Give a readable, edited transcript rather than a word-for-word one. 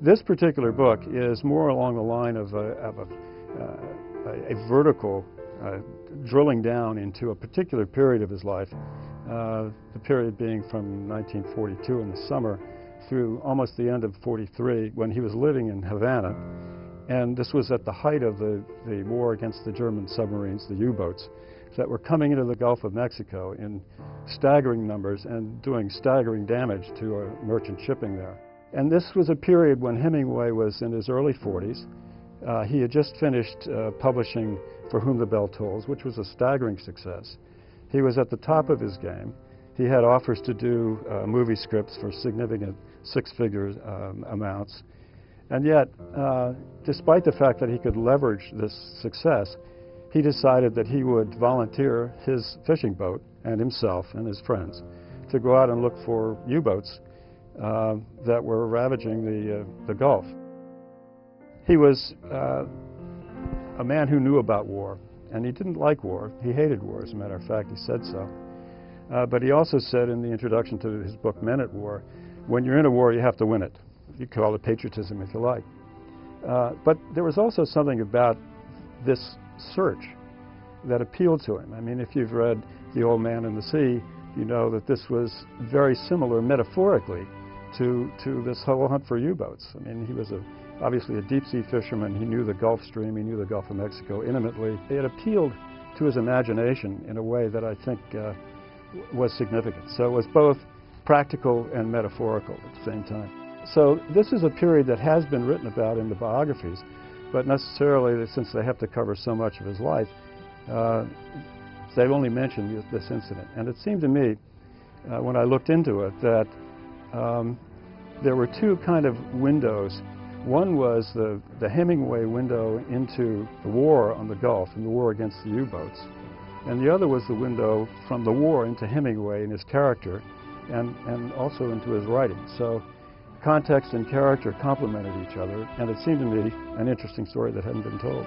This particular book is more along the line of a vertical drilling down into a particular period of his life, the period being from 1942 in the summer through almost the end of 43 when he was living in Havana. And this was at the height of the war against the German submarines, the U-boats, that were coming into the Gulf of Mexico in staggering numbers and doing staggering damage to merchant shipping there. And this was a period when Hemingway was in his early 40s. He had just finished publishing For Whom the Bell Tolls, which was a staggering success. He was at the top of his game. He had offers to do movie scripts for significant six-figure amounts. And yet, despite the fact that he could leverage this success, he decided that he would volunteer his fishing boat and himself and his friends to go out and look for U-boats that were ravaging the Gulf. He was a man who knew about war, and he didn't like war. He hated war, as a matter of fact. He said so. But he also said in the introduction to his book, Men at War, when you're in a war, you have to win it. You call it patriotism if you like. But there was also something about this search that appealed to him. I mean, if you've read The Old Man and the Sea, you know that this was very similar metaphorically to this whole hunt for U-boats. I mean, he was obviously a deep-sea fisherman. He knew the Gulf Stream. He knew the Gulf of Mexico intimately. It appealed to his imagination in a way that I think was significant. So it was both practical and metaphorical at the same time. So this is a period that has been written about in the biographies, but necessarily, since they have to cover so much of his life, they've only mentioned this incident. And it seemed to me, when I looked into it, that there were two kind of windows. One was the Hemingway window into the war on the Gulf and the war against the U-boats. And the other was the window from the war into Hemingway and his character, and also into his writing. So context and character complemented each other, and it seemed to me an interesting story that hadn't been told.